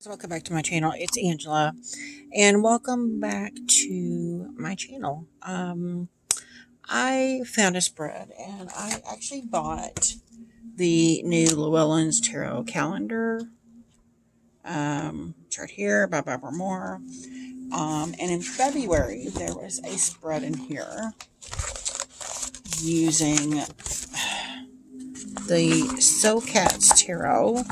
Welcome back to my channel. It's Angela, and welcome back to my channel. I found a spread, and I actually bought the new Llewellyn's Tarot calendar. It's right here by Barbara Moore. And in February, there was a spread in here using the SoCats Tarot,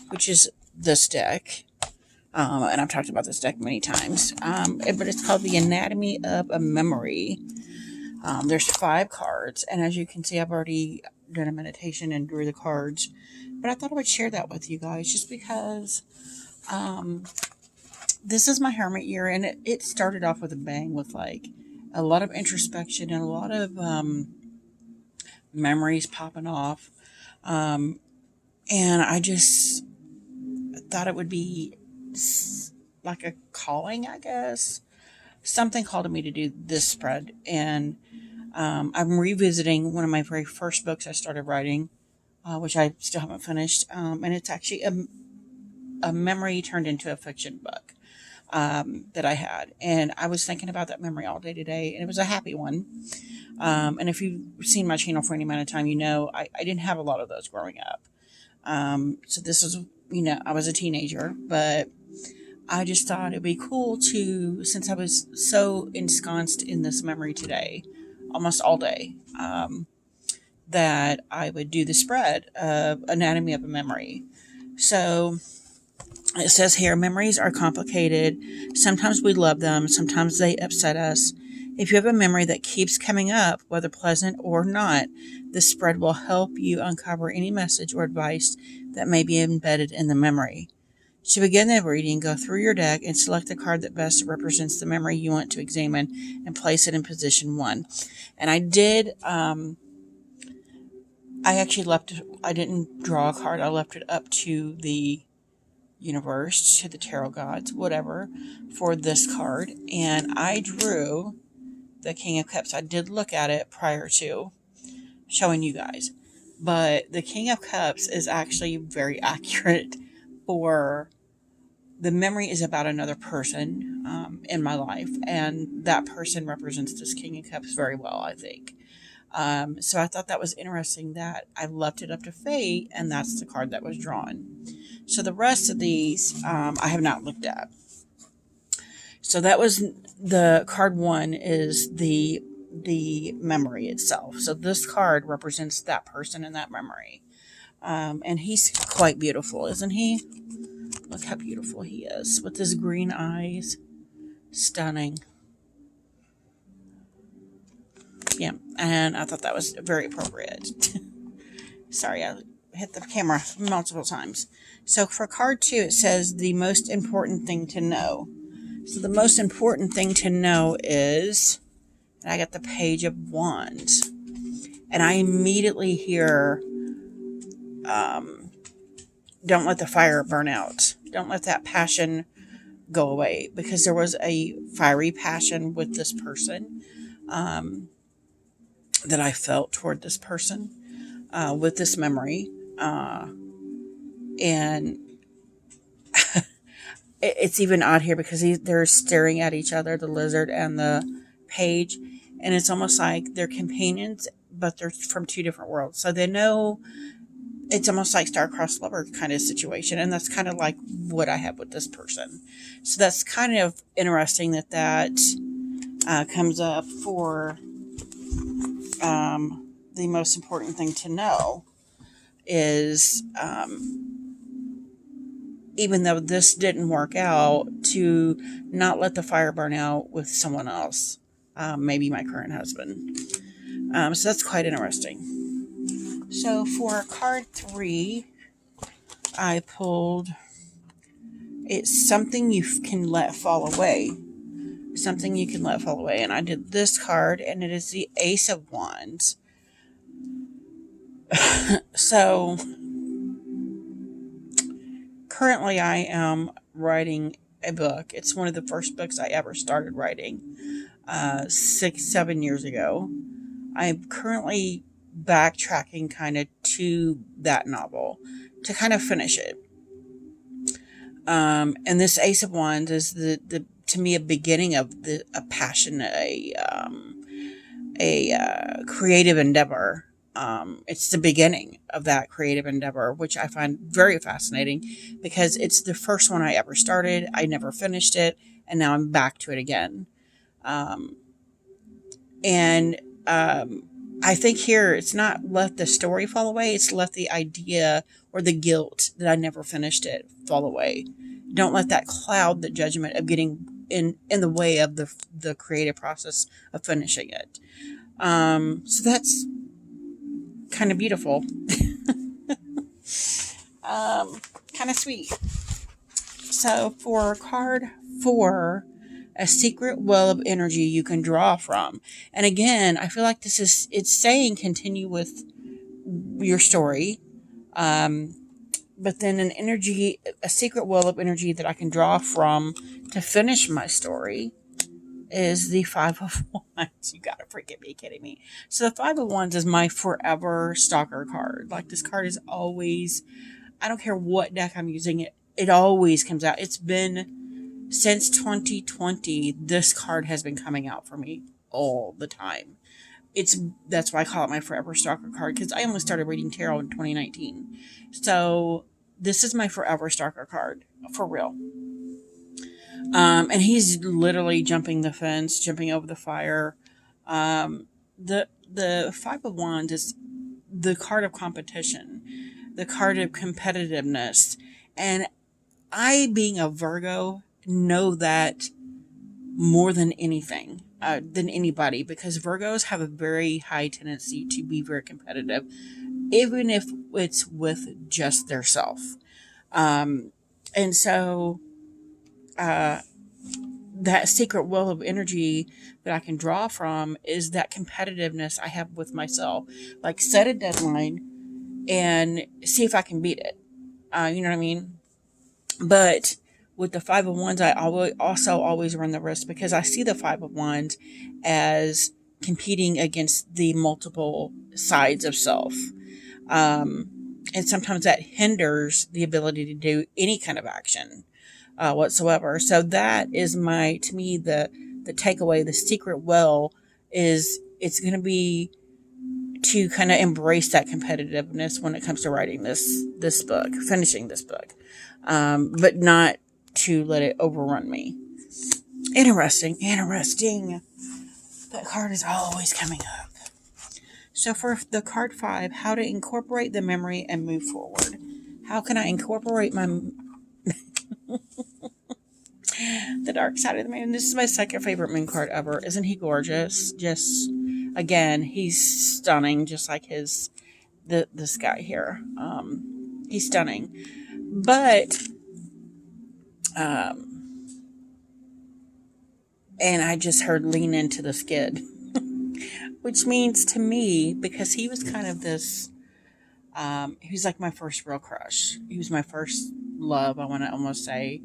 which is this deck. And I've talked about this deck many times. But it's called The Anatomy of a Memory. There's 5 cards, and as you can see, I've already done a meditation and drew the cards. But I thought I would share that with you guys, just because this is my Hermit year, and it started off with a bang, with like a lot of introspection and a lot of memories popping off. And I just thought it would be like a calling, I guess. Something called to me to do this spread, and I'm revisiting one of my very first books I started writing, which I still haven't finished, and it's actually a memory turned into a fiction book that I had, and I was thinking about that memory all day today, and it was a happy one. And if you've seen my channel for any amount of time, you know I didn't have a lot of those growing up. So this is, I was a teenager, but I just thought it'd be cool to, since I was so ensconced in this memory today, almost all day, that I would do the spread of Anatomy of a Memory. So it says here, memories are complicated. Sometimes we love them. Sometimes they upset us. If you have a memory that keeps coming up, whether pleasant or not, this spread will help you uncover any message or advice that may be embedded in the memory. To begin the reading, go through your deck and select the card that best represents the memory you want to examine and place it in position 1. And I did, I actually I didn't draw a card. I left it up to the universe, to the tarot gods, whatever, for this card. And I drew the King of Cups. I did look at it prior to showing you guys. But the King of Cups is actually very accurate for the memory is about another person in my life, and that person represents this King of Cups very well, I think. So I thought that was interesting that I left it up to fate, and that's the card that was drawn. So the rest of these I have not looked at. So that was the card 1 is the memory itself. So this card represents that person in that memory. And he's quite beautiful, isn't he? Look how beautiful he is with his green eyes. Stunning. Yeah, and I thought that was very appropriate. Sorry, I hit the camera multiple times. So for card 2, it says the most important thing to know. So the most important thing to know is, and I got the Page of Wands. And I immediately hear, don't let the fire burn out. Don't let that passion go away, because there was a fiery passion with this person that I felt toward this person with this memory. And it's even odd here because they're staring at each other, the lizard and the page. And it's almost like they're companions, but they're from 2 different worlds. So they know. It's almost like star-crossed lover kind of situation. And that's kind of like what I have with this person. So that's kind of interesting that comes up for the most important thing to know is, even though this didn't work out, to not let the fire burn out with someone else. Maybe my current husband. So that's quite interesting. So for card 3, I pulled, it's something you can let fall away. Something you can let fall away. And I did this card, and it is the Ace of Wands. So currently I am writing a book. It's one of the first books I ever started writing 6-7 years ago. I'm currently backtracking kind of to that novel to kind of finish it. And this Ace of Wands is the to me a beginning of a passion, a creative endeavor. It's the beginning of that creative endeavor, which I find very fascinating because it's the first one I ever started. I never finished it, and now I'm back to it again. Um, and I think here it's not let the story fall away, it's let the idea or the guilt that I never finished it fall away. Don't let that cloud the judgment of getting in the way of the creative process of finishing it. So that's kind of beautiful. Kind of sweet. So for card 4, a secret well of energy you can draw from. And again, I feel like it's saying continue with your story. But then a secret well of energy that I can draw from to finish my story is the Five of Wands. You gotta freaking be kidding me. So the Five of Wands is my forever stalker card. Like, this card is always, I don't care what deck I'm using, it always comes out. It's been since 2020, this card has been coming out for me all the time. That's why I call it my forever stalker card, because I only started reading tarot in 2019. So this is my forever stalker card, for real. And he's literally jumping the fence, jumping over the fire. The Five of Wands is the card of competition, the card of competitiveness. And I, being a Virgo, know that more than anything, than anybody, because Virgos have a very high tendency to be very competitive, even if it's with just their self. And so, that secret well of energy that I can draw from is that competitiveness I have with myself. Like, set a deadline and see if I can beat it. You know what I mean? But with the Five of Wands, I always run the risk, because I see the Five of Wands as competing against the multiple sides of self. And sometimes that hinders the ability to do any kind of action whatsoever. So that is to me, the takeaway, the secret well is it's going to be to kind of embrace that competitiveness when it comes to writing this book, finishing this book, but not to let it overrun me. Interesting. That card is always coming up. So for the card 5, how to incorporate the memory and move forward. How can I incorporate the dark side of the moon? This is my second favorite moon card ever. Isn't he gorgeous? Just, again, he's stunning, just like this guy here. He's stunning. But, and I just heard lean into the skid, which means to me, because he was kind of this, he was like my first real crush. He was my first love, I want to almost say.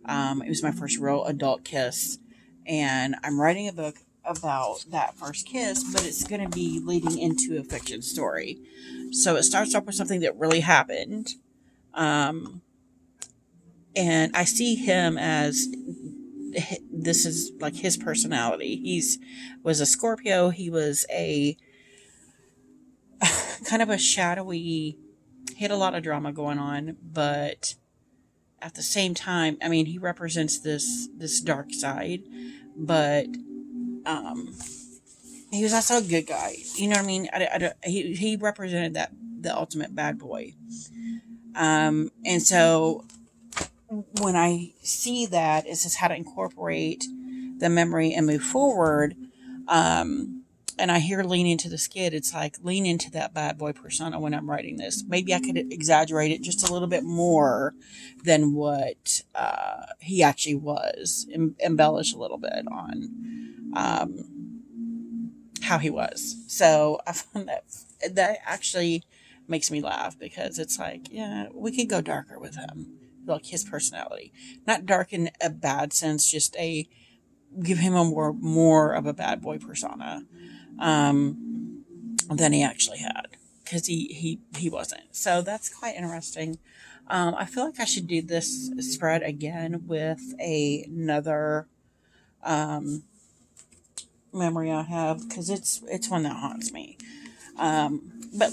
It was my first real adult kiss. And I'm writing a book about that first kiss, but it's going to be leading into a fiction story. So it starts off with something that really happened. And I see him as, this is like his personality. Was a Scorpio. He was a kind of a shadowy, he had a lot of drama going on, but at the same time, I mean, he represents this dark side, but he was also a good guy. You know what I mean? He represented the ultimate bad boy. And so when I see that, it's just how to incorporate the memory and move forward. And I hear lean into the skid. It's like, lean into that bad boy persona when I'm writing this. Maybe I could exaggerate it just a little bit more than what he actually was. Embellish a little bit on how he was. So I found that actually makes me laugh, because it's like, yeah, we could go darker with him. Like, his personality. Not dark in a bad sense, just give him a more of a bad boy persona than he actually had, because he wasn't. So that's quite interesting. I feel like I should do this spread again with another um, memory I have, because it's one that haunts me. But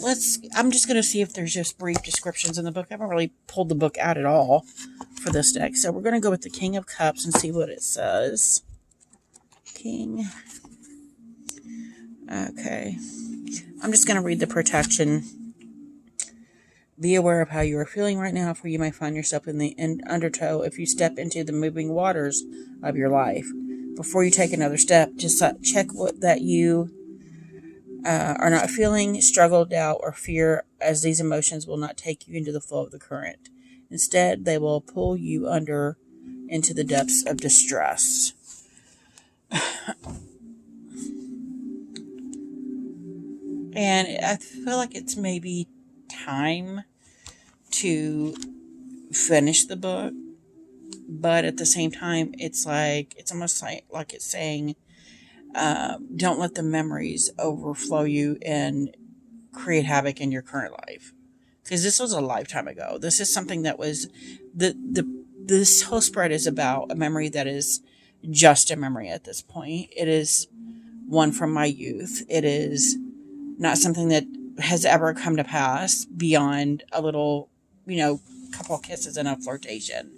I'm just going to see if there's just brief descriptions in the book. I haven't really pulled the book out at all for this deck. So we're going to go with the King of Cups and see what it says. King. Okay. I'm just going to read the protection. Be aware of how you are feeling right now, for you may find yourself in the undertow if you step into the moving waters of your life. Before you take another step, just check that you are not feeling struggle, doubt, or fear, as these emotions will not take you into the flow of the current. Instead, they will pull you into the depths of distress. And I feel like it's maybe time to finish the book, but at the same time, it's almost like it's saying, don't let the memories overflow you and create havoc in your current life. Because this was a lifetime ago. This is something that was this whole spread is about a memory that is just a memory at this point. It is one from my youth. It is not something that has ever come to pass beyond a little, couple of kisses and a flirtation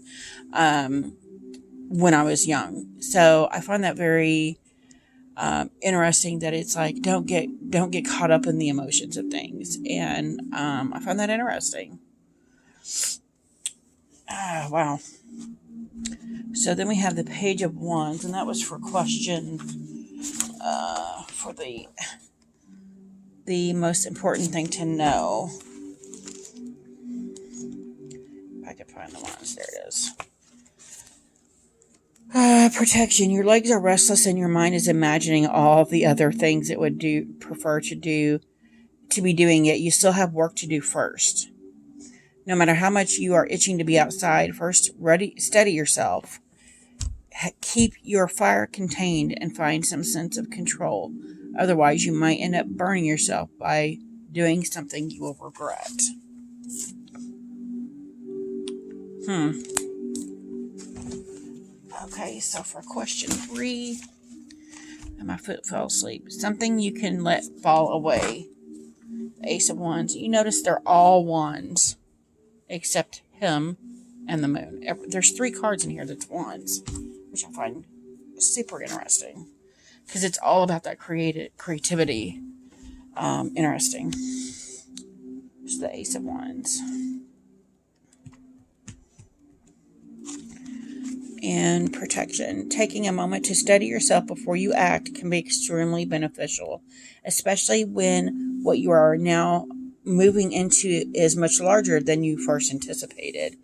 when I was young. So I find that very interesting, that it's like don't get caught up in the emotions of things, and I find that interesting. Wow. So then we have the Page of Wands, and that was for question for the most important thing to know. If I can find the wands, there it is. Protection. Your legs are restless and your mind is imagining all the other things it would prefer to be doing it. You still have work to do first. No matter how much you are itching to be outside, first steady yourself. Keep your fire contained and find some sense of control. Otherwise, you might end up burning yourself by doing something you will regret. Okay, so for question 3, and my foot fell asleep. Something you can let fall away. The Ace of Wands. You notice they're all wands, except him and the moon. There's 3 cards in here that's wands, which I find super interesting, because it's all about that creativity. Interesting. It's the Ace of Wands. And protection. Taking a moment to study yourself before you act can be extremely beneficial, especially when what you are now moving into is much larger than you first anticipated.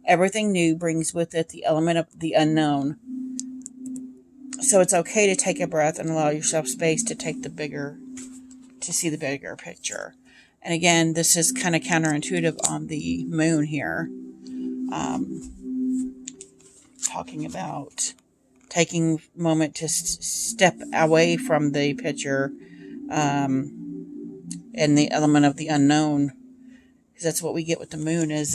Everything new brings with it the element of the unknown. So it's okay to take a breath and allow yourself space to see the bigger picture. And again, this is kind of counterintuitive on the moon here. Talking about taking a moment to step away from the picture and the element of the unknown, because that's what we get with the moon, is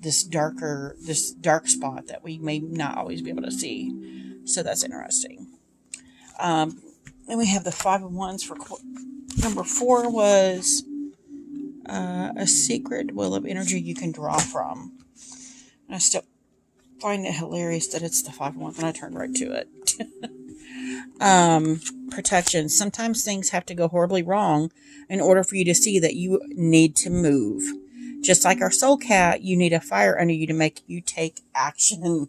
this dark spot that we may not always be able to see. So that's interesting. Then we have the 5 of Wands for number 4 was a secret well of energy you can draw from. And I still find it hilarious that it's the 5 of Wands, and I turned right to it. Protection. Sometimes things have to go horribly wrong in order for you to see that you need to move. Just like our soul cat, you need a fire under you to make you take action.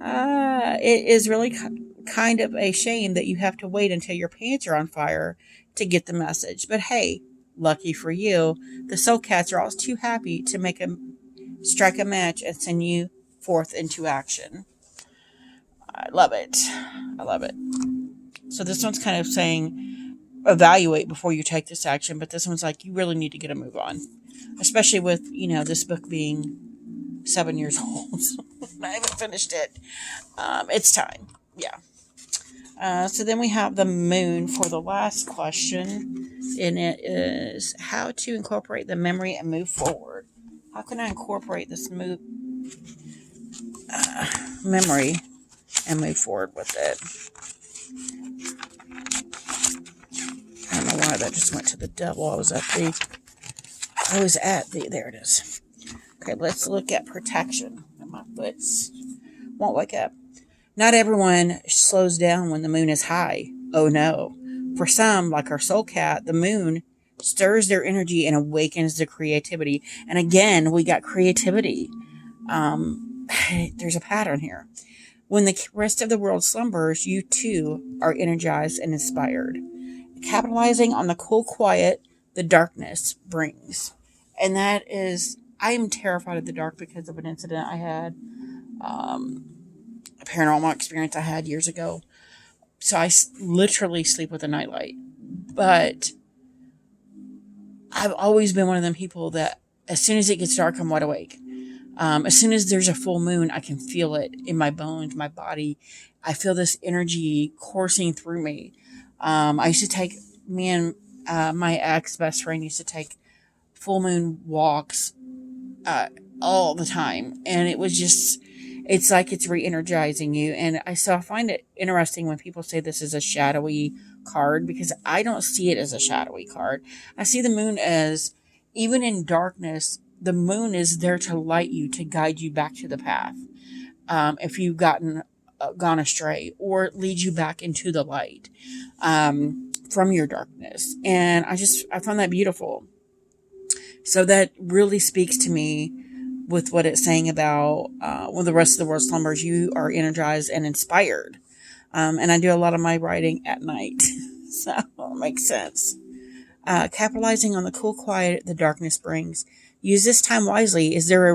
It is really kind of a shame that you have to wait until your pants are on fire to get the message. But hey, lucky for you, the soul cats are always too happy to strike a match and send you forth into action. I love it. I love it. So this one's kind of saying evaluate before you take this action, but this one's like you really need to get a move on, especially with this book being 7 years old. I haven't finished it. It's time. Yeah. So then we have the moon for the last question, and it is how to incorporate the memory and move forward. how can I incorporate this memory and move forward with it? I don't know why that just went to the devil. I was at the, there it is. Okay, let's look at protection. My foot's won't wake up. Not everyone slows down when the moon is high. Oh no. For some, like our soul cat, the moon stirs their energy and awakens their creativity. And again, we got creativity. There's a pattern here. When the rest of the world slumbers, you too are energized and inspired, capitalizing on the cool quiet the darkness brings. And that is, I am terrified of the dark because of an incident I had, a paranormal experience I had years ago. So I literally sleep with a nightlight. But I've always been one of them people that as soon as it gets dark, I'm wide awake. As soon as there's a full moon, I can feel it in my bones, my body. I feel this energy coursing through me. I used to take, me and my ex best friend used to take full moon walks all the time. And it was just, it's like it's re-energizing you. And I find it interesting when people say this is a shadowy card, because I don't see it as a shadowy card. I see the moon as, even in darkness, the moon is there to light you, to guide you back to the path. If you've gone astray, or lead you back into the light from your darkness. And I find that beautiful. So that really speaks to me with what it's saying about when the rest of the world slumbers, you are energized and inspired. And I do a lot of my writing at night. So it makes sense. Capitalizing on the cool quiet the darkness brings. Use this time wisely. As there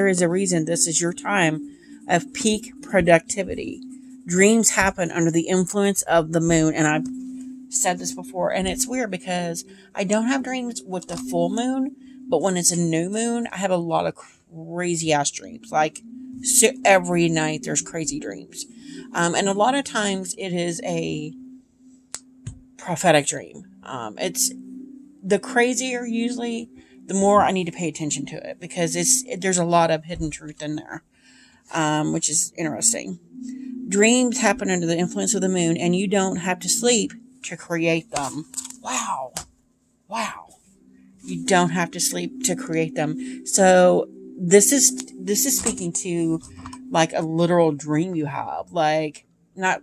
is a reason this is your time of peak productivity. Dreams happen under the influence of the moon. And I've said this before, and it's weird because I don't have dreams with the full moon, but when it's a new moon, I have a lot of crazy ass dreams. Like, so every night there's crazy dreams. And a lot of times it is a prophetic dream. It's the crazier usually, the more I need to pay attention to it, because there's a lot of hidden truth in there, which is interesting. Dreams happen under the influence of the moon, and you don't have to sleep to create them. Wow. You don't have to sleep to create them. So this is speaking to like a literal dream you have, like not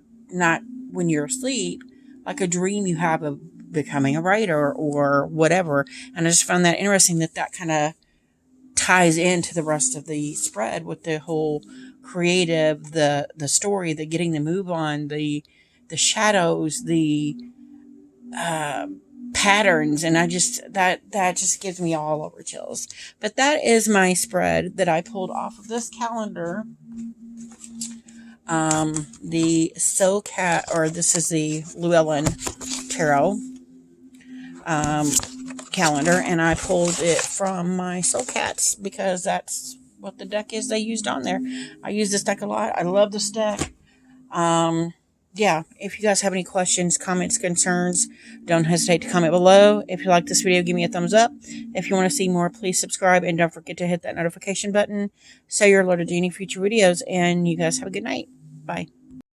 when you're asleep, like a dream you have of becoming a writer or whatever. And I just found that interesting that kind of ties into the rest of the spread with the whole creative, the story, the getting the move on, the shadows, the patterns, and I just that just gives me all over chills. But that is my spread that I pulled off of this calendar. The Soul Cat, or this is the Llewellyn Tarot calendar, and I pulled it from my Soul Cats because that's what the deck is they used on there. I use this deck a lot. I love this deck. Yeah, if you guys have any questions, comments, concerns, don't hesitate to comment below. If you like this video, give me a thumbs up. If you want to see more, please subscribe, and don't forget to hit that notification button so you're alerted to any future videos. And you guys have a good night. Bye.